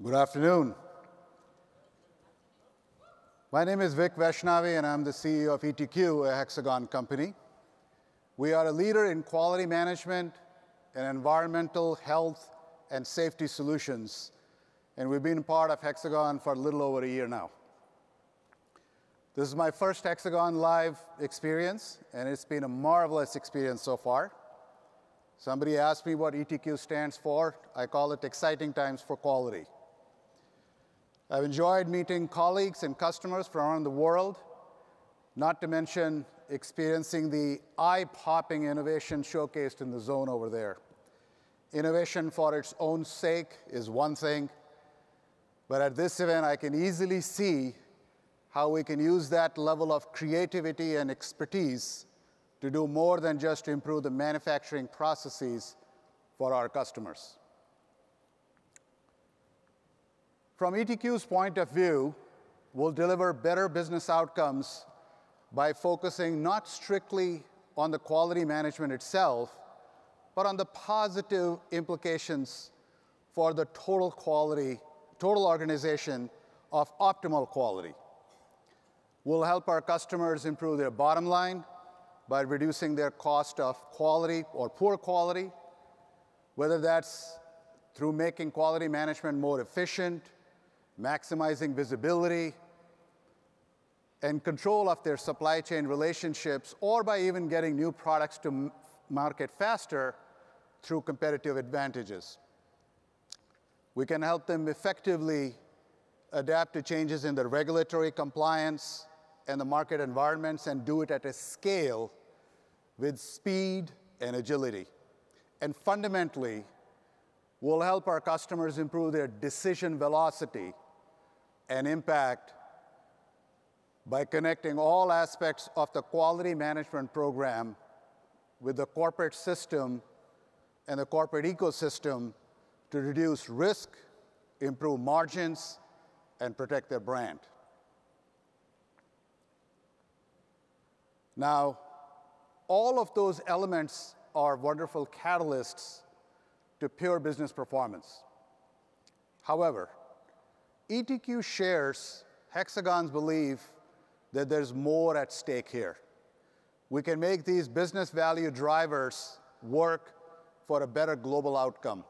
Good afternoon. My name is Vick Vaishnavi, and I'm the CEO of ETQ, a Hexagon company. We are a leader in quality management and environmental health and safety solutions, and we've been part of Hexagon for a little over a year now. This is my first Hexagon Live experience, and it's been a marvelous experience so far. Somebody asked me what ETQ stands for. I call it Exciting Times for Quality. I've enjoyed meeting colleagues and customers from around the world, not to mention experiencing the eye-popping innovation showcased in the zone over there. Innovation for its own sake is one thing, but at this event, I can easily see how we can use that level of creativity and expertise to do more than just improve the manufacturing processes for our customers. From ETQ's point of view, we'll deliver better business outcomes by focusing not strictly on the quality management itself, but on the positive implications for the total organization of optimal quality. We'll help our customers improve their bottom line by reducing their cost of quality or poor quality, whether that's through making quality management more efficient, maximizing visibility and control of their supply chain relationships, or by even getting new products to market faster through competitive advantages. We can help them effectively adapt to changes in the regulatory compliance and the market environments and do it at a scale with speed and agility. And fundamentally, we'll help our customers improve their decision velocity and impact by connecting all aspects of the quality management program with the corporate system and the corporate ecosystem to reduce risk, improve margins, and protect their brand. Now, all of those elements are wonderful catalysts to pure business performance. However, ETQ shares Hexagon's belief that there's more at stake here. We can make these business value drivers work for a better global outcome.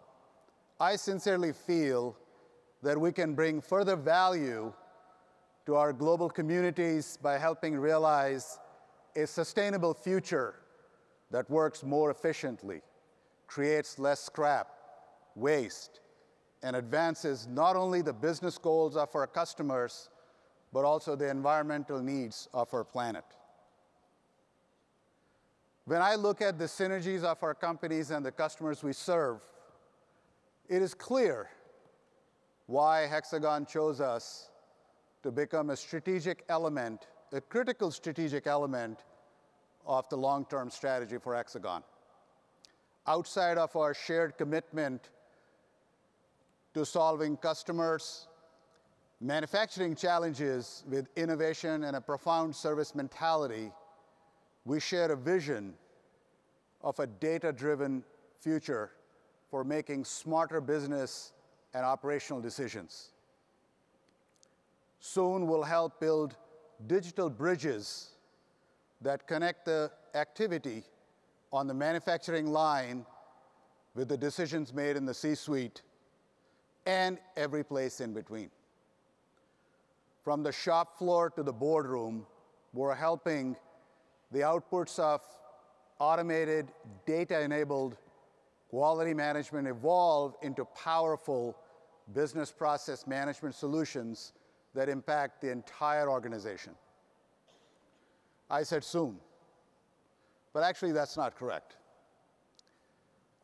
I sincerely feel that we can bring further value to our global communities by helping realize a sustainable future that works more efficiently, creates less scrap, waste, and advances not only the business goals of our customers, but also the environmental needs of our planet. When I look at the synergies of our companies and the customers we serve, it is clear why Hexagon chose us to become a strategic element, a critical strategic element of the long-term strategy for Hexagon. Outside of our shared commitment to solving customers' manufacturing challenges with innovation and a profound service mentality, we share a vision of a data-driven future for making smarter business and operational decisions. Soon, we'll help build digital bridges that connect the activity on the manufacturing line with the decisions made in the C-suite and every place in between. From the shop floor to the boardroom, we're helping the outputs of automated, data-enabled quality management evolve into powerful business process management solutions that impact the entire organization. I said soon, but actually that's not correct.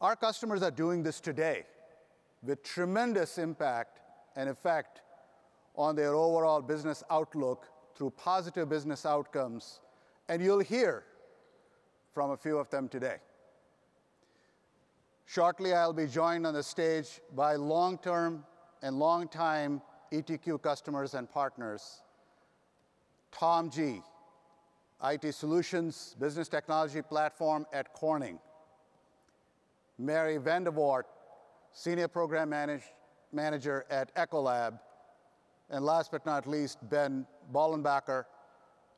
Our customers are doing this today with tremendous impact and effect on their overall business outlook through positive business outcomes, and you'll hear from a few of them today. Shortly, I'll be joined on the stage by long-term and long-time ETQ customers and partners. Tom G., IT Solutions Business Technology Platform at Corning. Mary Vandervoort, Senior Program manager at Ecolab. And last but not least, Ben Ballenbacher,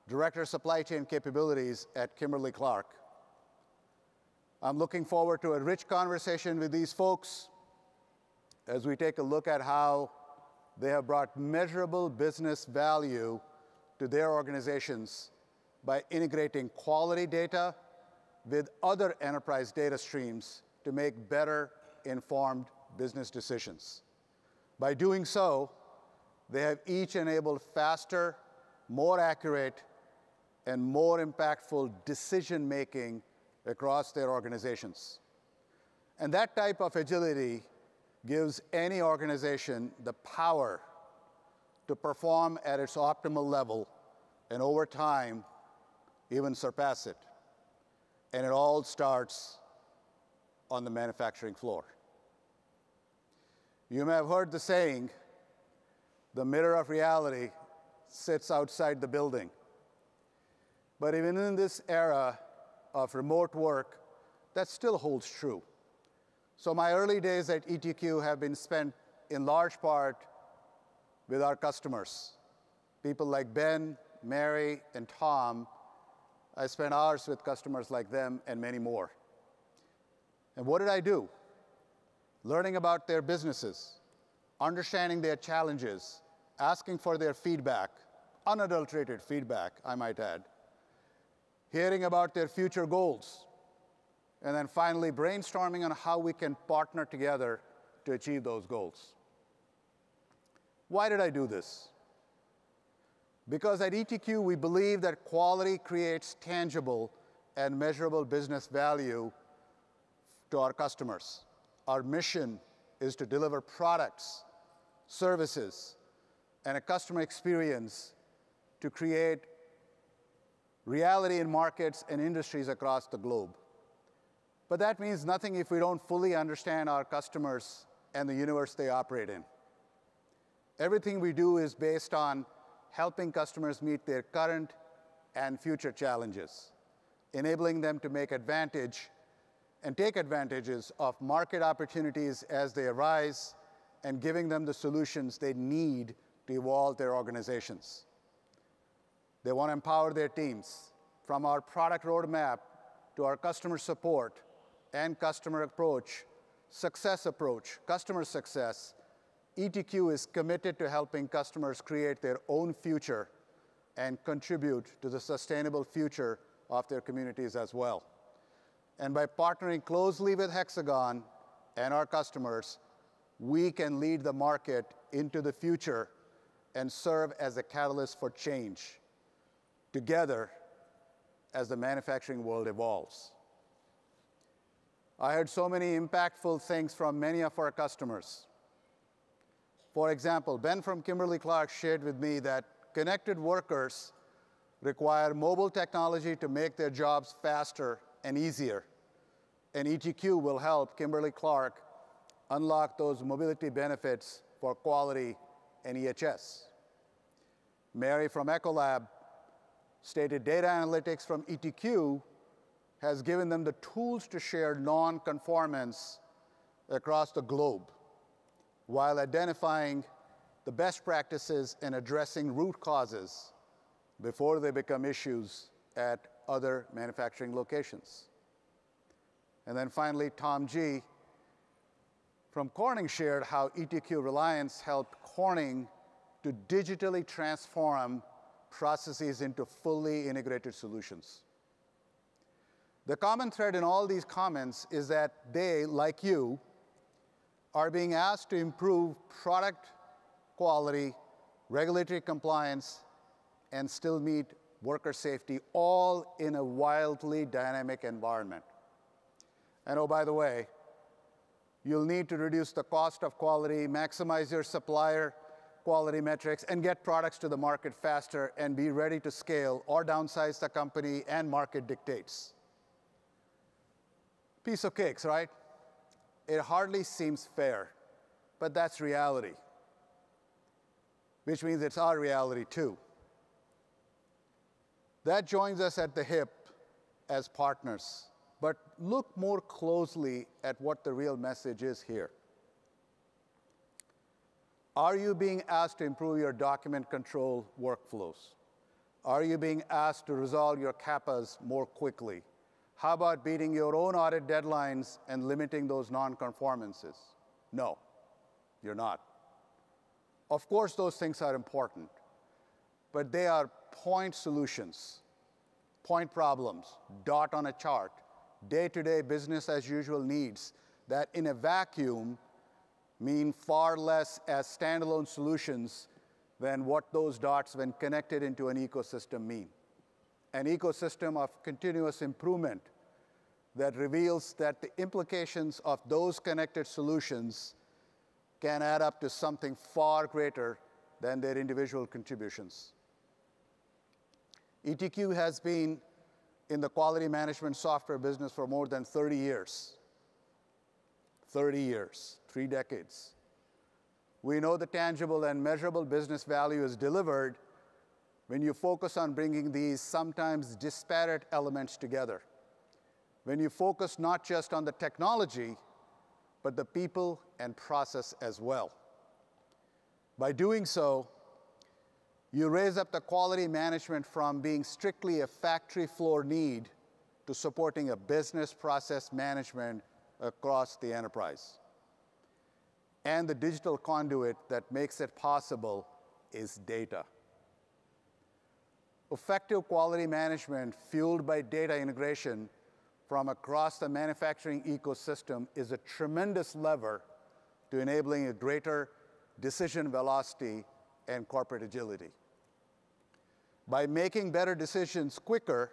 Director of Supply Chain Capabilities at Kimberly-Clark. I'm looking forward to a rich conversation with these folks as we take a look at how they have brought measurable business value to their organizations by integrating quality data with other enterprise data streams to make better informed business decisions. By doing so, they have each enabled faster, more accurate, and more impactful decision-making across their organizations. And that type of agility gives any organization the power to perform at its optimal level and over time even surpass it. And it all starts on the manufacturing floor. You may have heard the saying, the mirror of reality sits outside the building. But even in this era of remote work, that still holds true. So my early days at ETQ have been spent in large part with our customers. People like Ben, Mary, and Tom. I spent hours with customers like them and many more. And what did I do? Learning about their businesses, understanding their challenges, asking for their feedback, unadulterated feedback, I might add, hearing about their future goals, and then finally brainstorming on how we can partner together to achieve those goals. Why did I do this? Because at ETQ, we believe that quality creates tangible and measurable business value to our customers. Our mission is to deliver products, services, and a customer experience to create reality in markets and industries across the globe. But that means nothing if we don't fully understand our customers and the universe they operate in. Everything we do is based on helping customers meet their current and future challenges, enabling them to make advantage and take advantages of market opportunities as they arise, and giving them the solutions they need to evolve their organizations. They want to empower their teams. From our product roadmap to our customer support and customer approach, customer success, ETQ is committed to helping customers create their own future and contribute to the sustainable future of their communities as well. And by partnering closely with Hexagon and our customers, we can lead the market into the future and serve as a catalyst for change together as the manufacturing world evolves. I heard so many impactful things from many of our customers. For example, Ben from Kimberly-Clark shared with me that connected workers require mobile technology to make their jobs faster and easier. And ETQ will help Kimberly-Clark unlock those mobility benefits for quality and EHS. Mary from Ecolab stated data analytics from ETQ has given them the tools to share non-conformance across the globe, while identifying the best practices and addressing root causes before they become issues at other manufacturing locations. And then finally, Tom G. from Corning shared how ETQ Reliance helped Corning to digitally transform processes into fully integrated solutions. The common thread in all these comments is that they, like you, are being asked to improve product quality, regulatory compliance, and still meet worker safety, all in a wildly dynamic environment. And oh, by the way, you'll need to reduce the cost of quality, maximize your supplier quality metrics, and get products to the market faster and be ready to scale or downsize the company and market dictates. Piece of cakes, right? It hardly seems fair, but that's reality, which means it's our reality too. That joins us at the hip as partners, but look more closely at what the real message is here. Are you being asked to improve your document control workflows? Are you being asked to resolve your CAPAs more quickly? How about beating your own audit deadlines and limiting those non-conformances? No, you're not. Of course, those things are important, but they are point solutions, point problems, dot on a chart, day-to-day business as usual needs that in a vacuum mean far less as standalone solutions than what those dots, when connected into an ecosystem, mean. An ecosystem of continuous improvement that reveals that the implications of those connected solutions can add up to something far greater than their individual contributions. ETQ has been in the quality management software business for more than 30 years. 30 years, 3 decades. We know the tangible and measurable business value is delivered when you focus on bringing these sometimes disparate elements together. When you focus not just on the technology, but the people and process as well. By doing so, you raise up the quality management from being strictly a factory floor need to supporting a business process management across the enterprise. And the digital conduit that makes it possible is data. Effective quality management fueled by data integration from across the manufacturing ecosystem is a tremendous lever to enabling a greater decision velocity and corporate agility. By making better decisions quicker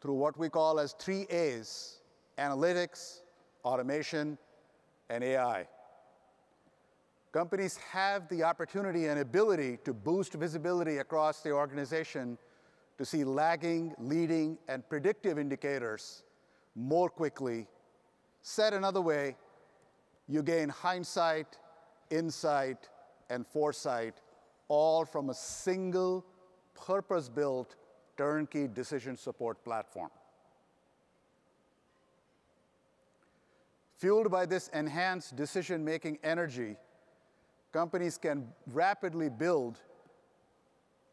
through what we call as 3 A's, analytics, automation, and AI. Companies have the opportunity and ability to boost visibility across the organization to see lagging, leading, and predictive indicators more quickly. Said another way, you gain hindsight, insight, and foresight, all from a single purpose-built turnkey decision support platform. Fueled by this enhanced decision-making energy, companies can rapidly build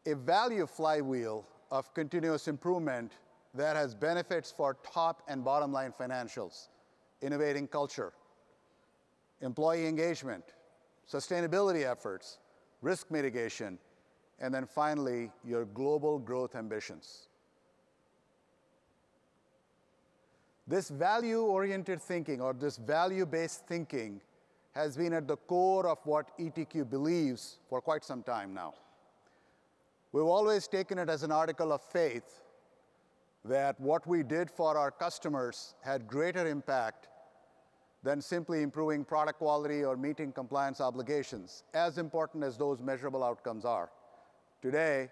a value flywheel of continuous improvement that has benefits for top and bottom line financials, innovating culture, employee engagement, sustainability efforts, risk mitigation, and then finally, your global growth ambitions. This value-oriented thinking, or this value-based thinking, has been at the core of what ETQ believes for quite some time now. We've always taken it as an article of faith that what we did for our customers had greater impact than simply improving product quality or meeting compliance obligations, as important as those measurable outcomes are. Today,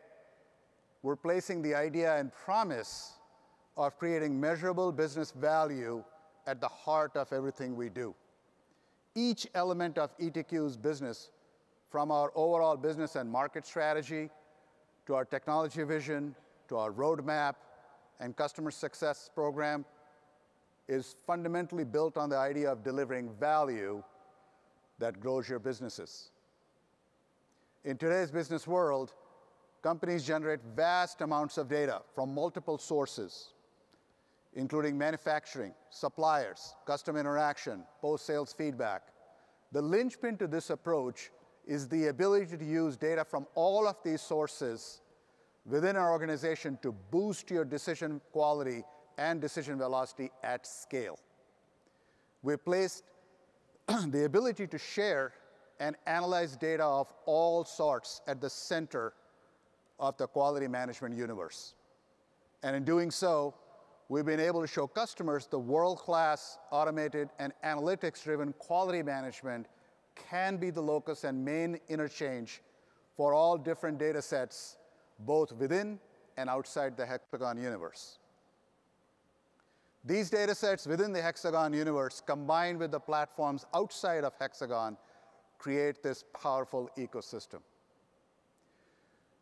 we're placing the idea and promise of creating measurable business value at the heart of everything we do. Each element of ETQ's business, from our overall business and market strategy, to our technology vision, to our roadmap and customer success program, is fundamentally built on the idea of delivering value that grows your businesses. In today's business world, companies generate vast amounts of data from multiple sources, including manufacturing, suppliers, customer interaction, post-sales feedback. The linchpin to this approach is the ability to use data from all of these sources within our organization to boost your decision quality and decision velocity at scale. We've placed the ability to share and analyze data of all sorts at the center of the quality management universe. And in doing so, we've been able to show customers the world-class automated and analytics-driven quality management can be the locus and main interchange for all different data sets, both within and outside the Hexagon universe. These data sets within the Hexagon universe, combined with the platforms outside of Hexagon, create this powerful ecosystem.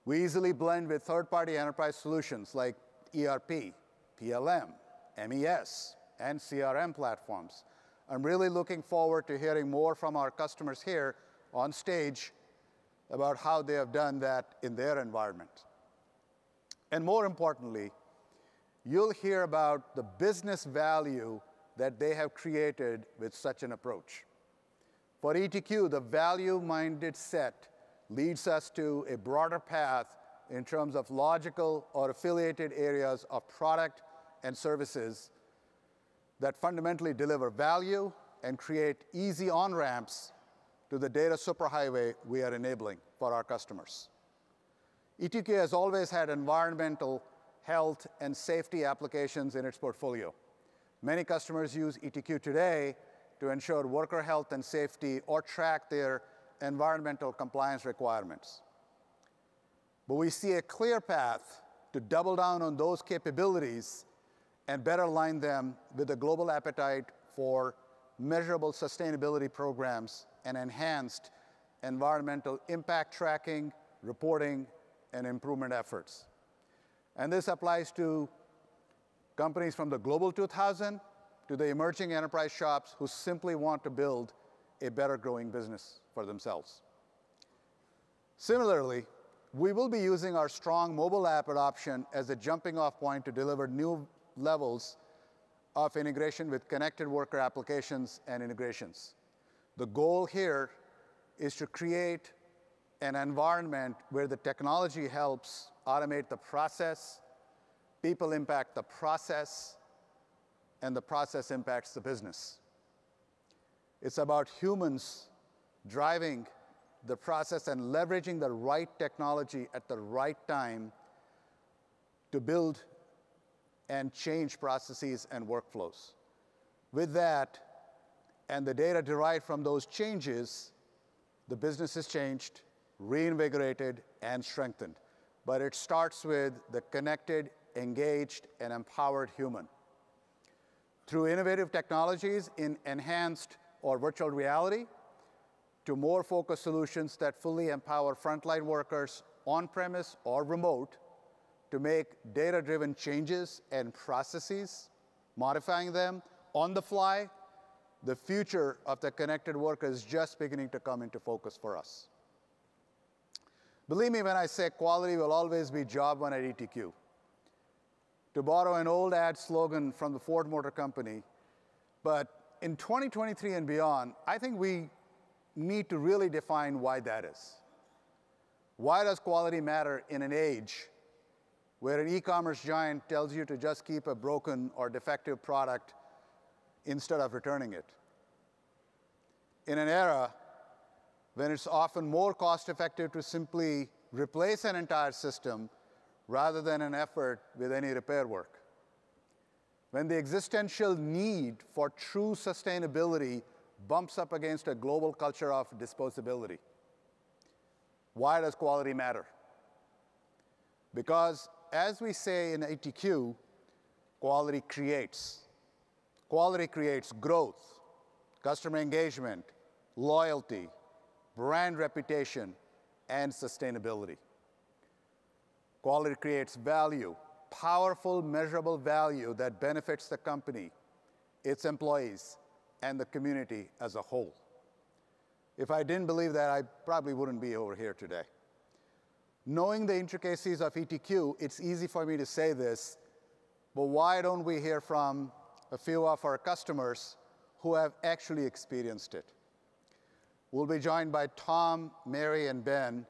We easily blend with third-party enterprise solutions like ERP, PLM, MES, and CRM platforms. I'm really looking forward to hearing more from our customers here on stage about how they have done that in their environment. And more importantly, you'll hear about the business value that they have created with such an approach. For ETQ, the value-minded set leads us to a broader path in terms of logical or affiliated areas of product and services that fundamentally deliver value and create easy on-ramps to the data superhighway we are enabling for our customers. ETQ has always had environmental, health, and safety applications in its portfolio. Many customers use ETQ today to ensure worker health and safety or track their environmental compliance requirements. But we see a clear path to double down on those capabilities and better align them with the global appetite for measurable sustainability programs and enhanced environmental impact tracking, reporting, and improvement efforts. And this applies to companies from the Global 2000 to the emerging enterprise shops who simply want to build a better growing business for themselves. Similarly, we will be using our strong mobile app adoption as a jumping off point to deliver new levels of integration with connected worker applications and integrations. The goal here is to create an environment where the technology helps automate the process, people impact the process, and the process impacts the business. It's about humans driving the process and leveraging the right technology at the right time to build and change processes and workflows. With that, and the data derived from those changes, the business is changed, reinvigorated, and strengthened. But it starts with the connected, engaged, and empowered human. Through innovative technologies in enhanced or virtual reality, to more focused solutions that fully empower frontline workers on-premise or remote to make data-driven changes and processes, modifying them on the fly, the future of the connected worker is just beginning to come into focus for us. Believe me when I say quality will always be job one at ETQ. To borrow an old ad slogan from the Ford Motor Company, but in 2023 and beyond, I think we need to really define why that is. Why does quality matter in an age where an e-commerce giant tells you to just keep a broken or defective product instead of returning it? In an era when it's often more cost-effective to simply replace an entire system rather than an effort with any repair work. When the existential need for true sustainability bumps up against a global culture of disposability. Why does quality matter? Because as we say in ETQ, quality creates. Quality creates growth, customer engagement, loyalty, brand reputation, and sustainability. Quality creates value, powerful, measurable value that benefits the company, its employees, and the community as a whole. If I didn't believe that, I probably wouldn't be over here today. Knowing the intricacies of ETQ, it's easy for me to say this, but why don't we hear from a few of our customers who have actually experienced it? We'll be joined by Tom, Mary, and Ben,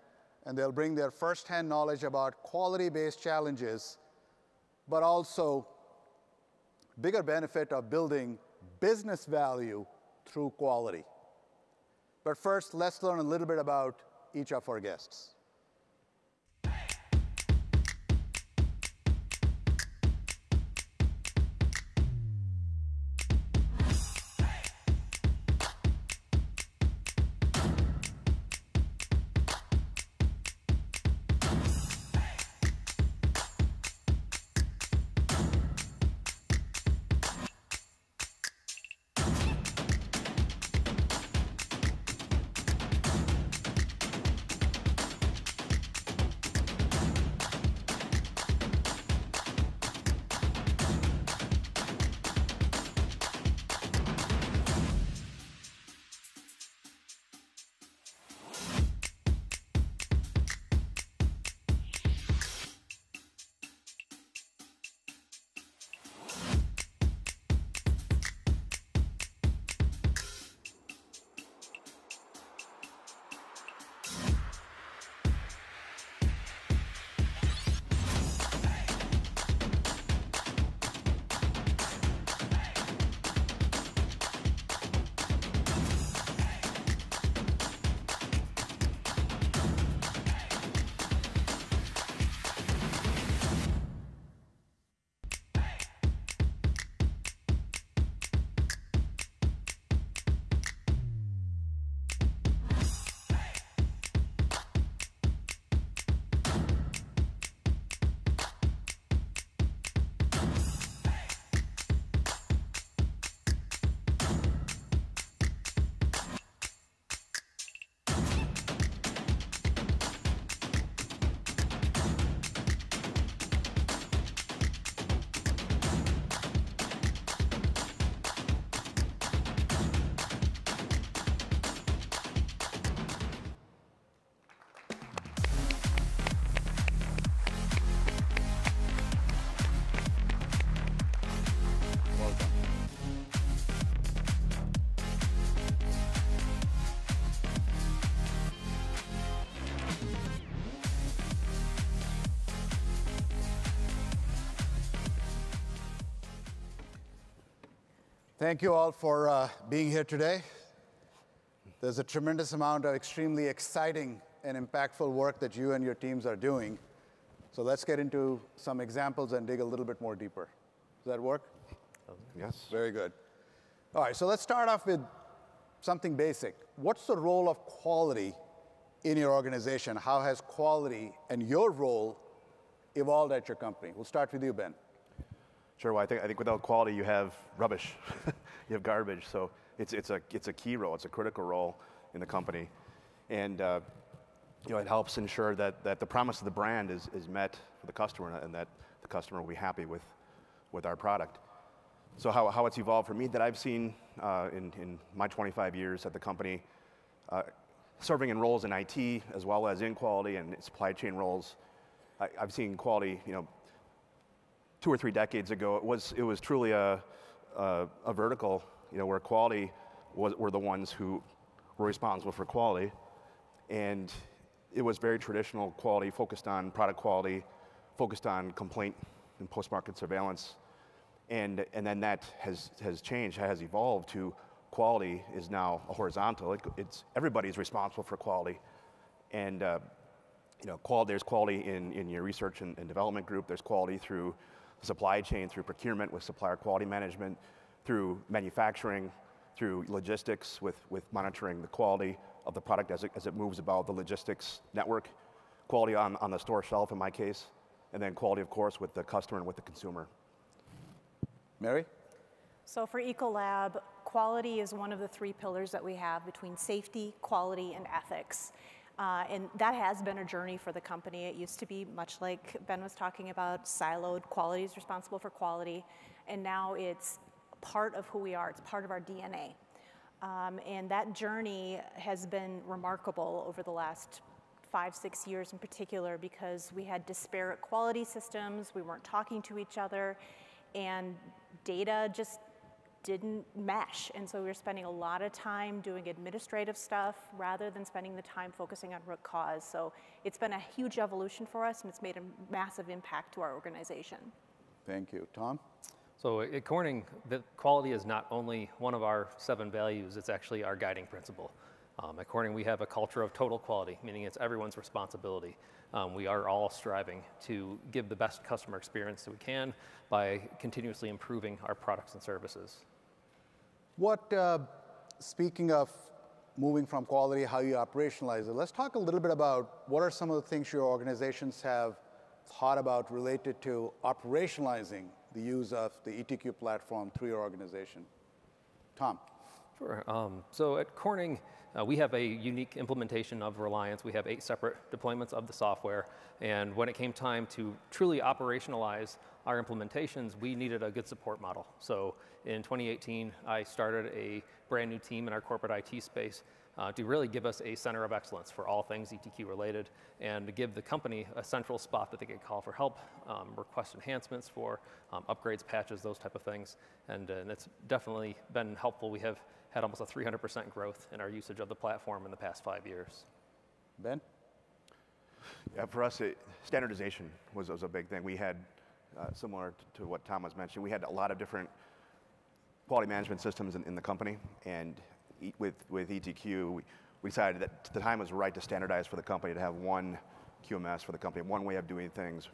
and they'll bring their firsthand knowledge about quality-based challenges, but also bigger benefit of building business value through quality. But first, let's learn a little bit about each of our guests. Thank you all for being here today. There's a tremendous amount of extremely exciting and impactful work that you and your teams are doing. So let's get into some examples and dig a little bit more deeper. Does that work? Yes. Very good. All right, so let's start off with something basic. What's the role of quality in your organization? How has quality and your role evolved at your company? We'll start with you, Ben. Sure. Well, I think without quality, you have rubbish, you have garbage. So it's a key role. It's a critical role in the company, and it helps ensure that the promise of the brand is met for the customer, and that the customer will be happy with our product. So how it's evolved for me, that I've seen in my 25 years at the company, serving in roles in IT as well as in quality and supply chain roles, I've seen quality. 2 or 3 decades ago, it was truly a vertical, where quality were the ones who were responsible for quality, and it was very traditional quality, focused on product quality, focused on complaint and post-market surveillance. And then that has changed, has evolved to quality is now a horizontal. It's everybody's responsible for quality, and there's quality in your research and development group. There's quality through the supply chain, through procurement with supplier quality management, through manufacturing, through logistics with monitoring the quality of the product as it moves about the logistics network, quality on the store shelf in my case, and then quality, of course, with the customer and with the consumer. Mary? So for Ecolab, quality is one of the 3 pillars that we have between safety, quality, and ethics. And that has been a journey for the company. It used to be, much like Ben was talking about, siloed. Quality is responsible for quality. And now it's part of who we are. It's part of our DNA. And that journey has been remarkable over the last 5-6 years in particular, because we had disparate quality systems. We weren't talking to each other, and data just didn't mesh. And so we were spending a lot of time doing administrative stuff rather than spending the time focusing on root cause. So it's been a huge evolution for us, and it's made a massive impact to our organization. Thank you. Tom? So at Corning, the quality is not only one of our 7 values, it's actually our guiding principle. At Corning, we have a culture of total quality, meaning it's everyone's responsibility. We are all striving to give the best customer experience that we can by continuously improving our products and services. Speaking of moving from quality, how you operationalize it, let's talk a little bit about what are some of the things your organizations have thought about related to operationalizing the use of the ETQ platform through your organization. Tom? Sure. So at Corning, we have a unique implementation of Reliance. We have 8 separate deployments of the software, and when it came time to truly operationalize our implementations, we needed a good support model. So in 2018, I started a brand new team in our corporate IT space to really give us a center of excellence for all things ETQ related, and to give the company a central spot that they could call for help, request enhancements for upgrades, patches, those type of things. And it's definitely been helpful. We have had almost a 300% growth in our usage of the platform in the past 5 years. Ben? Yeah, for us, standardization was a big thing. We had, similar to what Tom was mentioning, we had a lot of different quality management systems in the company, and with ETQ, we decided that the time was right to standardize for the company, to have one QMS for the company, one way of doing things,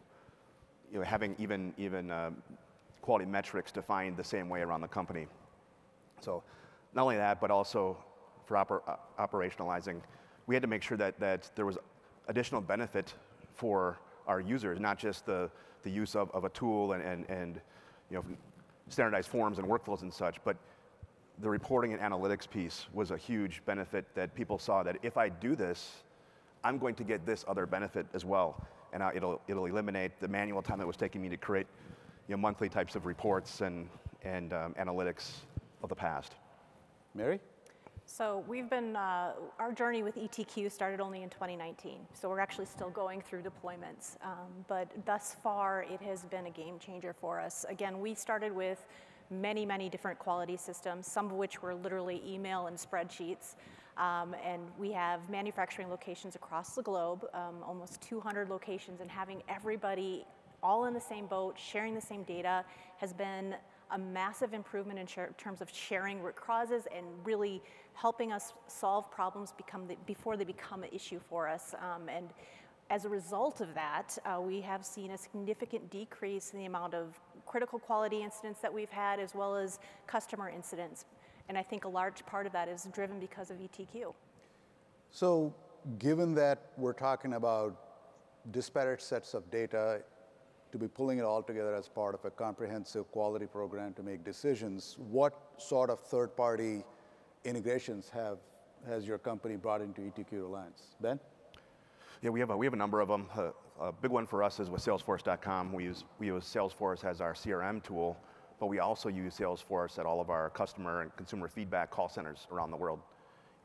having even quality metrics defined the same way around the company. So not only that, but also for operationalizing, we had to make sure that there was additional benefit for our users, not just the use of a tool and standardized forms and workflows and such, but the reporting and analytics piece was a huge benefit, that people saw that if I do this, I'm going to get this other benefit as well, and it'll eliminate the manual time that was taking me to create monthly types of reports and analytics of the past. Mary? So we've been, our journey with ETQ started only in 2019, so we're actually still going through deployments. But thus far, it has been a game changer for us. Again, we started with many, many different quality systems, some of which were literally email and spreadsheets. And we have manufacturing locations across the globe, almost 200 locations, and having everybody all in the same boat, sharing the same data, has been a massive improvement in terms of sharing root causes and really helping us solve problems before they become an issue for us. And as a result of that, we have seen a significant decrease in the amount of critical quality incidents that we've had, as well as customer incidents. And I think a large part of that is driven because of ETQ. So given that we're talking about disparate sets of data, to be pulling it all together as part of a comprehensive quality program to make decisions, what sort of third-party integrations has your company brought into ETQ Reliance? Ben? Yeah, we have a number of them. A big one for us is with Salesforce.com. We use Salesforce as our CRM tool, but we also use Salesforce at all of our customer and consumer feedback call centers around the world.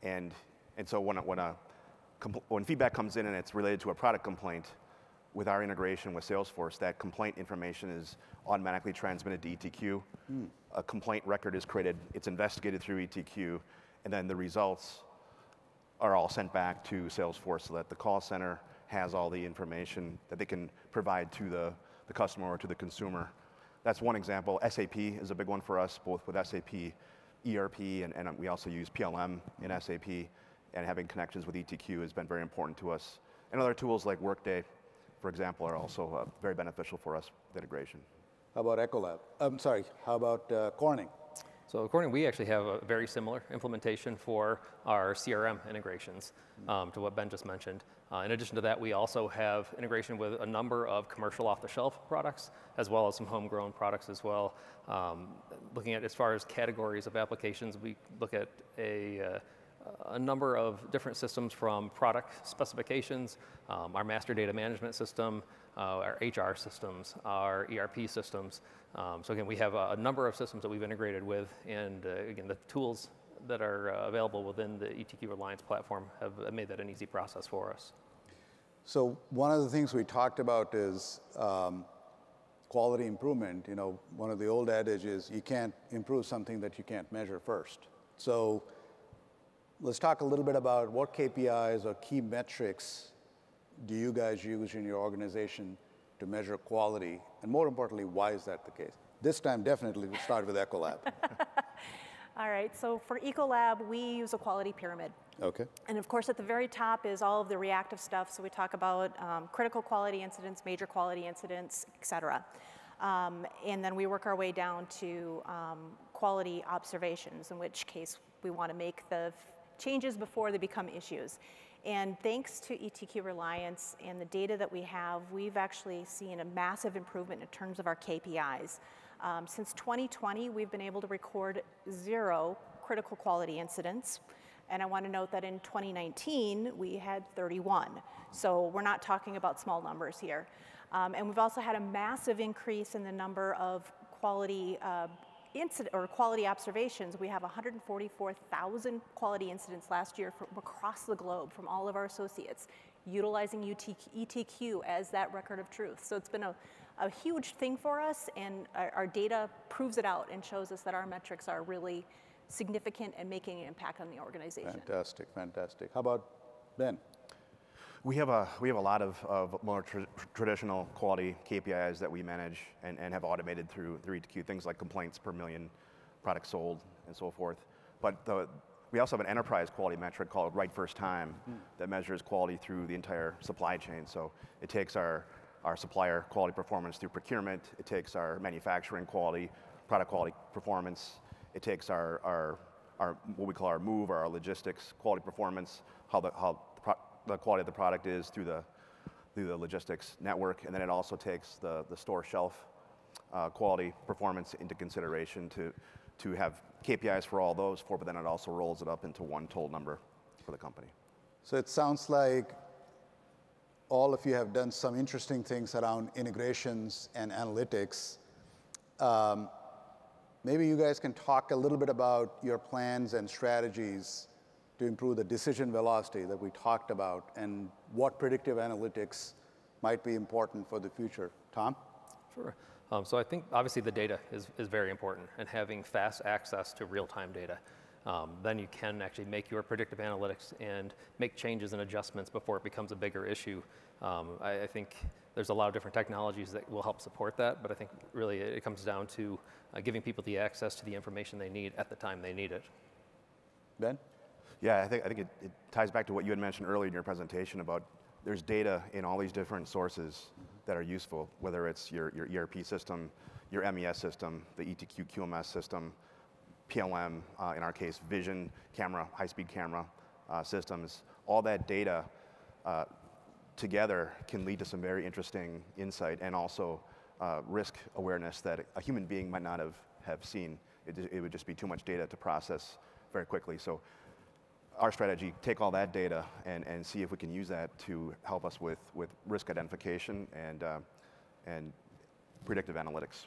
And so when feedback comes in and it's related to a product complaint, with our integration with Salesforce, that complaint information is automatically transmitted to ETQ. A complaint record is created, it's investigated through ETQ, and then the results are all sent back to Salesforce so that the call center has all the information that they can provide to the customer or to the consumer. That's one example. SAP is a big one for us, both with SAP, ERP, and we also use PLM in SAP, and having connections with ETQ has been very important to us. And other tools like Workday, for example, are also very beneficial for us with integration. How about Ecolab? How about Corning? So at Corning, we actually have a very similar implementation for our CRM integrations to what Ben just mentioned. In addition to that, we also have integration with a number of commercial off-the-shelf products, as well as some homegrown products as well. Looking at as far as categories of applications, we look at a number of different systems, from product specifications, our master data management system, our HR systems, our ERP systems. So again, we have a number of systems that we've integrated with, and again, the tools that are available within the ETQ Reliance platform have made that an easy process for us. So one of the things we talked about is quality improvement. You know, one of the old adages, you can't improve something that you can't measure first. So let's talk a little bit about what KPIs or key metrics do you guys use in your organization to measure quality? And more importantly, why is that the case? This time, definitely, we'll start with Ecolab. All right, so for Ecolab, we use a quality pyramid. Okay. And of course, at the very top is all of the reactive stuff. So we talk about critical quality incidents, major quality incidents, et cetera. And then we work our way down to quality observations, in which case we want to make the changes before they become issues. And thanks to ETQ Reliance and the data that we have, we've actually seen a massive improvement in terms of our KPIs. Since 2020, we've been able to record 0 critical quality incidents. And I want to note that in 2019, we had 31. So we're not talking about small numbers here. And we've also had a massive increase in the number of quality quality observations. We have 144,000 quality incidents last year from across the globe from all of our associates, utilizing ETQ as that record of truth. So it's been a huge thing for us, and our data proves it out and shows us that our metrics are really significant and making an impact on the organization. Fantastic, fantastic. How about Ben? We have a lot of more traditional quality KPIs that we manage and have automated through ETQ, things like complaints per million products sold and so forth. But we also have an enterprise quality metric called Right First Time that measures quality through the entire supply chain. So it takes our supplier quality performance through procurement, it takes our manufacturing quality, product quality performance, it takes our what we call our move, our logistics quality performance, how the quality of the product is through the logistics network, and then it also takes the store shelf quality performance into consideration to have KPIs for all those four, but then it also rolls it up into one total number for the company. So it sounds like all of you have done some interesting things around integrations and analytics. Maybe you guys can talk a little bit about your plans and strategies to improve the decision velocity that we talked about, and what predictive analytics might be important for the future. Tom? Sure. So I think obviously the data is very important, and having fast access to real-time data. Then you can actually make your predictive analytics and make changes and adjustments before it becomes a bigger issue. I think there's a lot of different technologies that will help support that, but I think really it comes down to giving people the access to the information they need at the time they need it. Ben? Yeah, I think it ties back to what you had mentioned earlier in your presentation about there's data in all these different sources that are useful, whether it's your ERP system, your MES system, the ETQ QMS system, PLM, in our case, vision camera, high-speed camera systems. All that data together can lead to some very interesting insight and also risk awareness that a human being might not have seen. It would just be too much data to process very quickly. So our strategy, take all that data and see if we can use that to help us with risk identification and predictive analytics.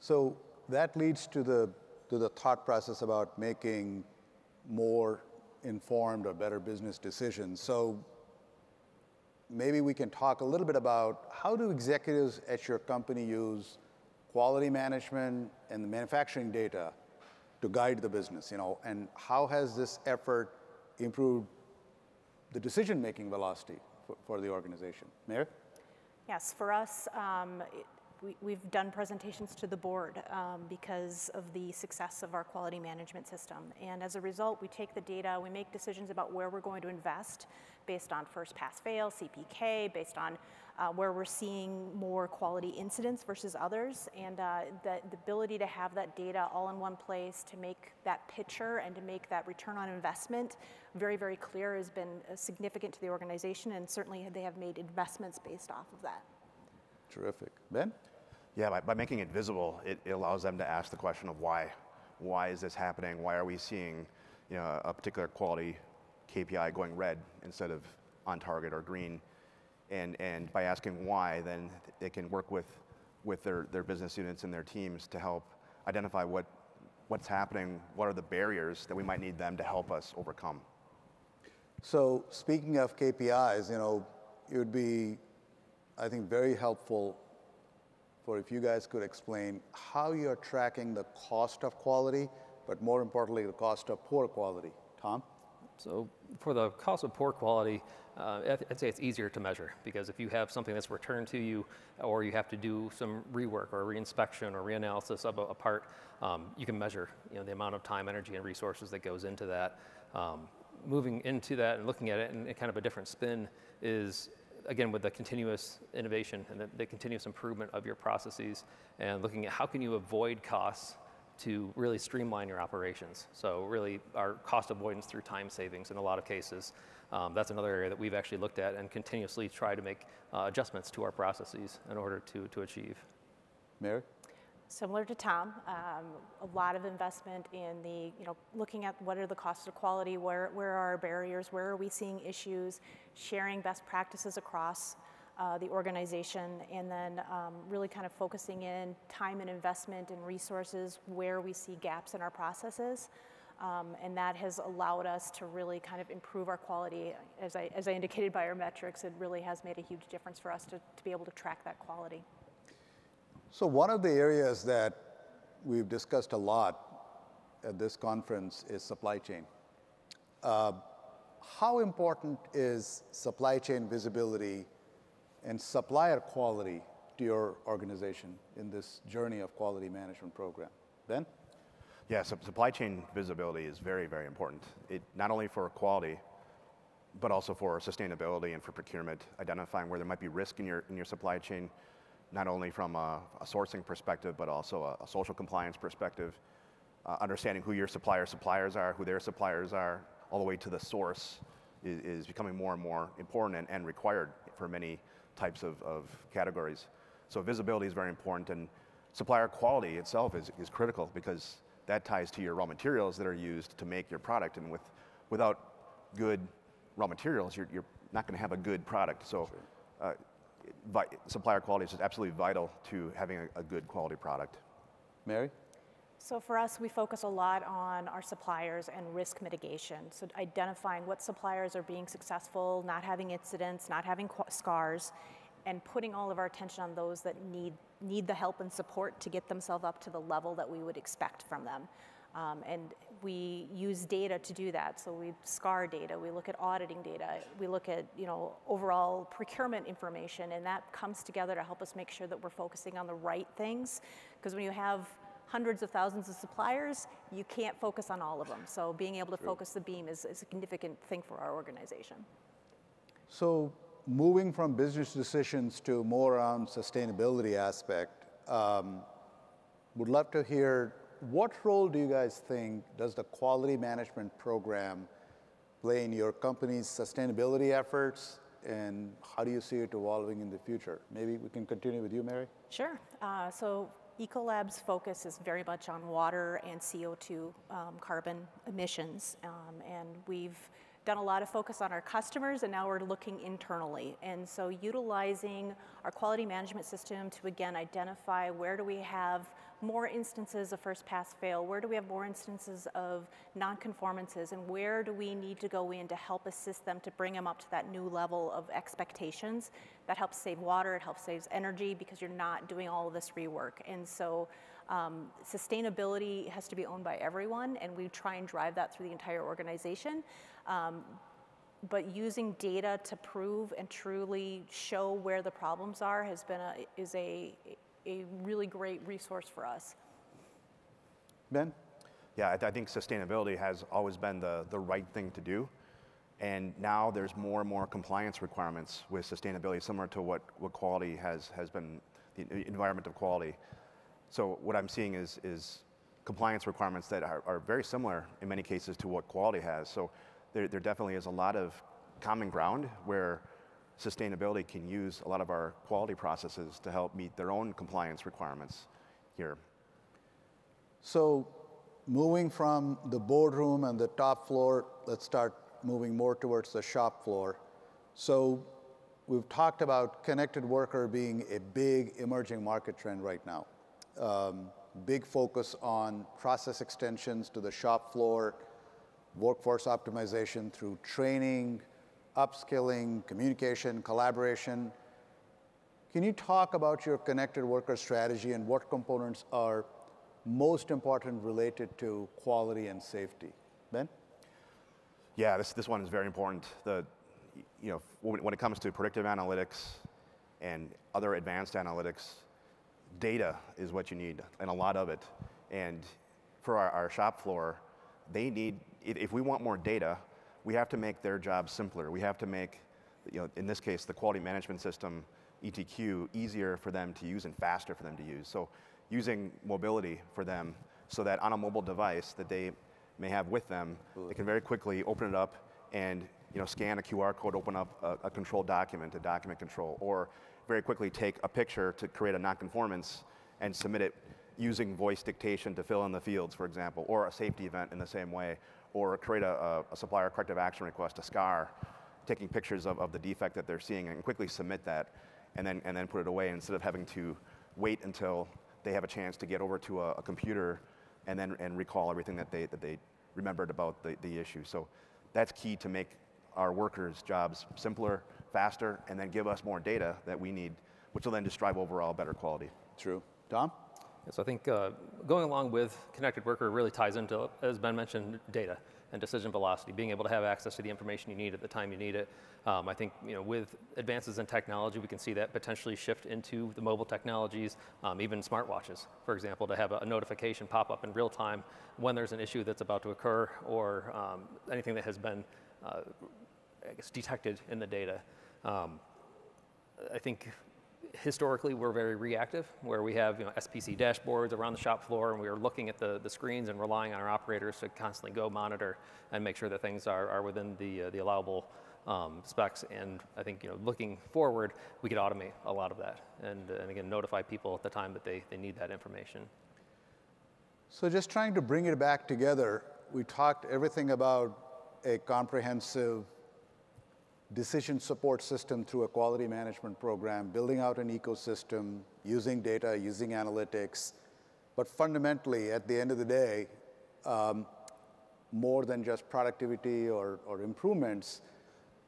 So that leads to the thought process about making more informed or better business decisions. So maybe we can talk a little bit about how do executives at your company use quality management and the manufacturing data to guide the business, and how has this effort improved the decision-making velocity for the organization? Mayor? Yes, for us, we've done presentations to the board because of the success of our quality management system. And as a result, we take the data, we make decisions about where we're going to invest based on first pass fail, CPK, based on where we're seeing more quality incidents versus others. And the ability to have that data all in one place to make that picture and to make that return on investment very, very clear has been significant to the organization, and certainly they have made investments based off of that. Terrific. Ben? Yeah, by making it visible, it allows them to ask the question of why. Why is this happening? Why are we seeing a particular quality KPI going red instead of on target or green? And by asking why, then they can work with their business units and their teams to help identify what's happening, what are the barriers that we might need them to help us overcome. So speaking of KPIs, it would be, I think, very helpful for if you guys could explain how you're tracking the cost of quality, but more importantly, the cost of poor quality. Tom? So for the cost of poor quality, I'd say it's easier to measure, because if you have something that's returned to you, or you have to do some rework or reinspection or reanalysis of a part, you can measure the amount of time, energy, and resources that goes into that. Moving into that and looking at it in kind of a different spin is, again, with the continuous innovation and the continuous improvement of your processes, and looking at how can you avoid costs to really streamline your operations. So really our cost avoidance through time savings in a lot of cases. That's another area that we've actually looked at and continuously try to make adjustments to our processes in order to achieve. Mary? Similar to Tom, a lot of investment in the, looking at what are the costs of quality, where are our barriers, where are we seeing issues, sharing best practices across the organization, and then really kind of focusing in time and investment and resources where we see gaps in our processes. And that has allowed us to really kind of improve our quality. As I indicated by our metrics, it really has made a huge difference for us to be able to track that quality. So one of the areas that we've discussed a lot at this conference is supply chain. How important is supply chain visibility and supplier quality to your organization in this journey of quality management program? Ben? Yeah, so supply chain visibility is very, very important. Not only for quality, but also for sustainability and for procurement, identifying where there might be risk in your supply chain, not only from a sourcing perspective, but also a social compliance perspective, understanding who your suppliers are, who their suppliers are, all the way to the source is becoming more and more important and required for many types of categories. So visibility is very important, and supplier quality itself is critical, because that ties to your raw materials that are used to make your product, and without good raw materials, you're not going to have a good product. So supplier quality is just absolutely vital to having a good quality product. Mary? So for us, we focus a lot on our suppliers and risk mitigation. So identifying what suppliers are being successful, not having incidents, not having scars, and putting all of our attention on those that need the help and support to get themselves up to the level that we would expect from them. And we use data to do that. So we SCAR data, we look at auditing data, we look at overall procurement information, and that comes together to help us make sure that we're focusing on the right things. Because when you have hundreds of thousands of suppliers, you can't focus on all of them. So being able to focus the beam is a significant thing for our organization. So moving from business decisions to more around sustainability aspect, would love to hear, what role do you guys think does the quality management program play in your company's sustainability efforts, and how do you see it evolving in the future? Maybe we can continue with you, Mary? Sure. So Ecolab's focus is very much on water and CO2 carbon emissions, and we've done a lot of focus on our customers, and now we're looking internally. And so utilizing our quality management system to, again, identify where do we have more instances of first pass fail, where do we have more instances of non-conformances, and where do we need to go in to help assist them to bring them up to that new level of expectations. That helps save water, it helps save energy, because you're not doing all of this rework. And so sustainability has to be owned by everyone, and we try and drive that through the entire organization. But using data to prove and truly show where the problems are is a really great resource for us. Ben? Yeah, I think sustainability has always been the right thing to do. And now there's more and more compliance requirements with sustainability, similar to what quality has been, the environment of quality. So what I'm seeing is compliance requirements that are very similar in many cases to what quality has. So there definitely is a lot of common ground where sustainability can use a lot of our quality processes to help meet their own compliance requirements here. So moving from the boardroom and the top floor, let's start moving more towards the shop floor. So we've talked about connected worker being a big emerging market trend right now. Big focus on process extensions to the shop floor, workforce optimization through training, upskilling, communication, collaboration. Can you talk about your connected worker strategy and what components are most important related to quality and safety? Ben? Yeah, this one is very important. When it comes to predictive analytics and other advanced analytics, data is what you need, and a lot of it. And for our shop floor, they need, if we want more data, we have to make their job simpler. We have to make, in this case, the quality management system, ETQ, easier for them to use and faster for them to use. So using mobility for them so that on a mobile device that they may have with them, they can very quickly open it up and scan a QR code, open up a control document, a document control, or very quickly take a picture to create a nonconformance and submit it using voice dictation to fill in the fields, for example, or a safety event in the same way, or create a supplier corrective action request, a SCAR, taking pictures of the defect that they're seeing and quickly submit that, and then put it away instead of having to wait until they have a chance to get over to a computer and recall everything that they remembered about the issue. So that's key to make our workers' jobs simpler, faster, and then give us more data that we need, which will then just drive overall better quality. True. Tom? So I think going along with connected worker really ties into, as Ben mentioned, data and decision velocity, being able to have access to the information you need at the time you need it. I think with advances in technology, we can see that potentially shift into the mobile technologies, even smartwatches, for example, to have a notification pop up in real time when there's an issue that's about to occur, or anything that has been detected in the data. I think historically we're very reactive, where we have SPC dashboards around the shop floor, and we are looking at the screens and relying on our operators to constantly go monitor and make sure that things are within the allowable specs. And I think looking forward, we could automate a lot of that, and again notify people at the time that they need that information. So just trying to bring it back together, we talked everything about a comprehensive decision support system through a quality management program, building out an ecosystem, using data, using analytics. But fundamentally, at the end of the day, more than just productivity or improvements,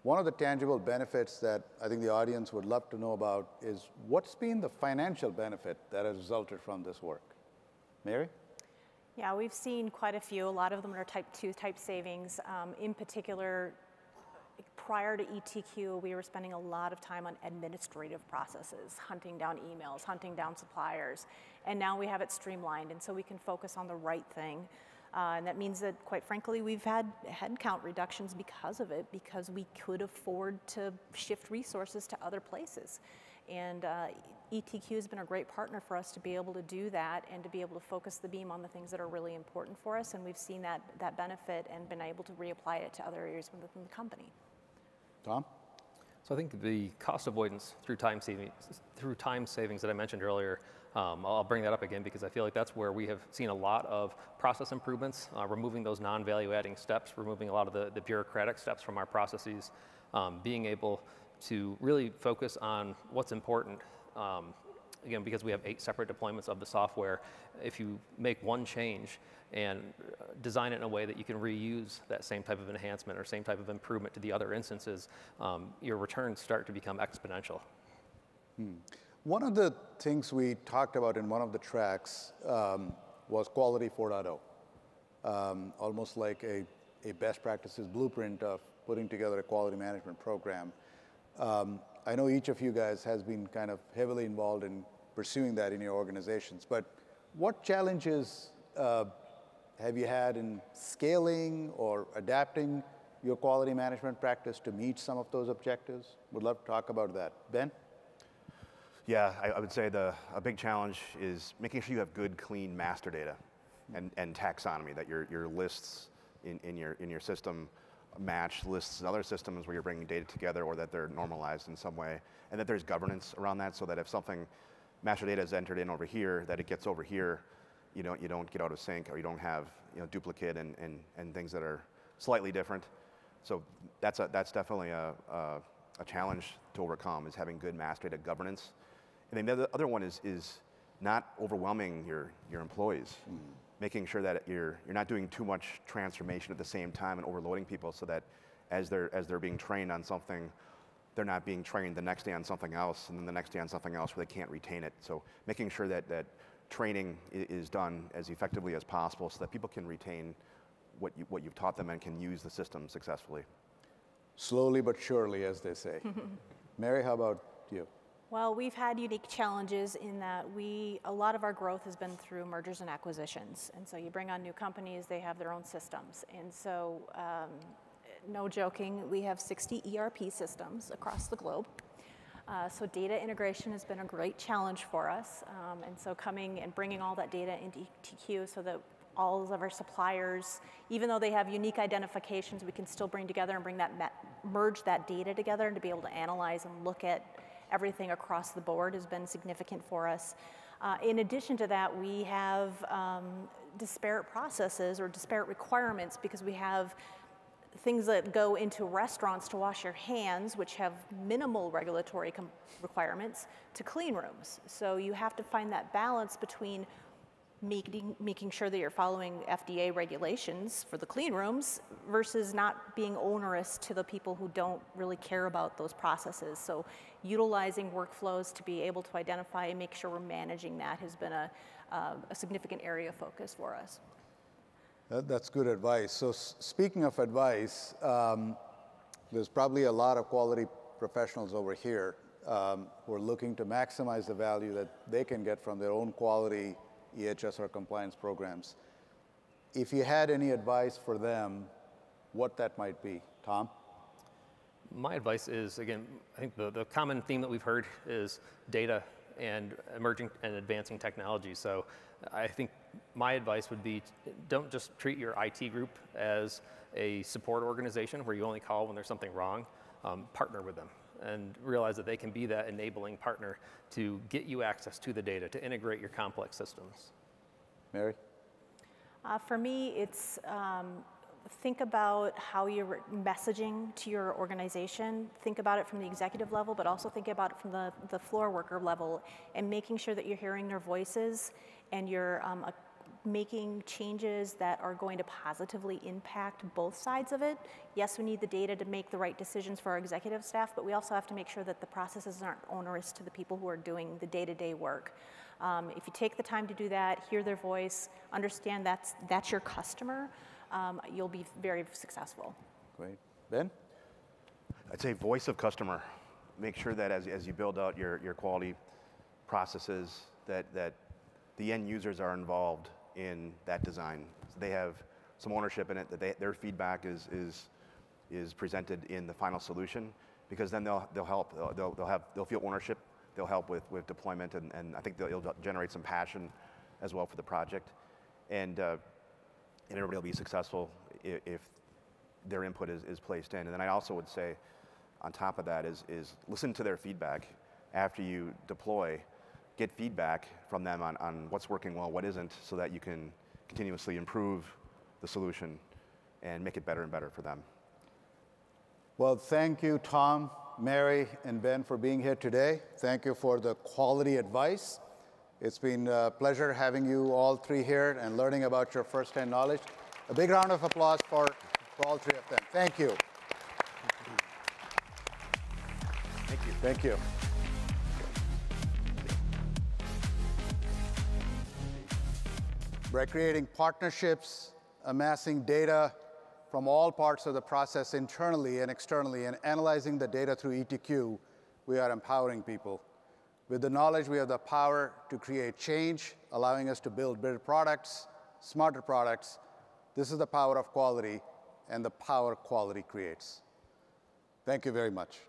one of the tangible benefits that I think the audience would love to know about is what's been the financial benefit that has resulted from this work? Mary? Yeah, we've seen quite a few. A lot of them are type 2 type savings. In particular, prior to ETQ, we were spending a lot of time on administrative processes, hunting down emails, hunting down suppliers, and now we have it streamlined, and so we can focus on the right thing. And that means that, quite frankly, we've had headcount reductions because of it, because we could afford to shift resources to other places. And ETQ has been a great partner for us to be able to do that and to be able to focus the beam on the things that are really important for us, and we've seen that benefit and been able to reapply it to other areas within the company. Tom? So I think the cost avoidance through time savings that I mentioned earlier, I'll bring that up again because I feel like that's where we have seen a lot of process improvements, removing those non-value adding steps, removing a lot of the bureaucratic steps from our processes, being able to really focus on what's important. Again, because we have 8 separate deployments of the software, if you make one change and design it in a way that you can reuse that same type of enhancement or same type of improvement to the other instances, your returns start to become exponential. One of the things we talked about in one of the tracks was Quality 4.0, almost like a best practices blueprint of putting together a quality management program. I know each of you guys has been kind of heavily involved in pursuing that in your organizations, but what challenges have you had in scaling or adapting your quality management practice to meet some of those objectives? Would love to talk about that. Ben? Yeah, I would say a big challenge is making sure you have good, clean master data and taxonomy, that your lists in your system match lists in other systems where you're bringing data together, or that they're normalized in some way, and that there's governance around that, so that if something master data is entered in over here, that it gets over here, you don't get out of sync, or you don't have duplicate and things that are slightly different. So that's definitely a challenge to overcome, is having good master data governance. And then the other one is not overwhelming your employees. Making sure that you're not doing too much transformation at the same time and overloading people, so that as they're being trained on something, they're not being trained the next day on something else, and then the next day on something else where they can't retain it. So making sure that training is done as effectively as possible, so that people can retain what you've taught them and can use the system successfully. Slowly but surely, as they say. Mary, how about you? Well, we've had unique challenges in that a lot of our growth has been through mergers and acquisitions. And so you bring on new companies, they have their own systems. And so, no joking, we have 60 ERP systems across the globe. So data integration has been a great challenge for us. And so coming and bringing all that data into ETQ so that all of our suppliers, even though they have unique identifications, we can still bring together and merge that data together, and to be able to analyze and look at everything across the board has been significant for us. In addition to that, we have disparate processes or disparate requirements, because we have things that go into restaurants to wash your hands, which have minimal regulatory requirements, to clean rooms. So you have to find that balance between making sure that you're following FDA regulations for the clean rooms versus not being onerous to the people who don't really care about those processes. So utilizing workflows to be able to identify and make sure we're managing that has been a significant area of focus for us. That's good advice. So speaking of advice, there's probably a lot of quality professionals over here who are looking to maximize the value that they can get from their own quality EHS or compliance programs. If you had any advice for them, what that might be. Tom? My advice is, again, I think the common theme that we've heard is data and emerging and advancing technology. So I think my advice would be, don't just treat your IT group as a support organization where you only call when there's something wrong. Partner with them and realize that they can be that enabling partner to get you access to the data, to integrate your complex systems. Mary? For me, it's think about how you're messaging to your organization. Think about it from the executive level, but also think about it from the floor worker level, and making sure that you're hearing their voices and you're making changes that are going to positively impact both sides of it. Yes, we need the data to make the right decisions for our executive staff, but we also have to make sure that the processes aren't onerous to the people who are doing the day-to-day work. If you take the time to do that, hear their voice, understand that's your customer, you'll be very successful. Great. Ben? I'd say voice of customer. Make sure that as you build out your quality processes, that the end users are involved in that design. So they have some ownership in it, that their feedback is presented in the final solution, because then they'll help, they'll feel ownership, they'll help with deployment, and I think it'll generate some passion as well for the project. And everybody will be successful if their input is placed in. And then I also would say, on top of that, is listen to their feedback after you deploy. Get feedback from them on what's working well, what isn't, so that you can continuously improve the solution and make it better and better for them. Well, thank you, Tom, Mary, and Ben, for being here today. Thank you for the quality advice. It's been a pleasure having you all three here and learning about your first-hand knowledge. A big round of applause for all three of them. Thank you. Thank you. Thank you. By creating partnerships, amassing data from all parts of the process internally and externally, and analyzing the data through ETQ, we are empowering people. With the knowledge, we have the power to create change, allowing us to build better products, smarter products. This is the power of quality and the power quality creates. Thank you very much.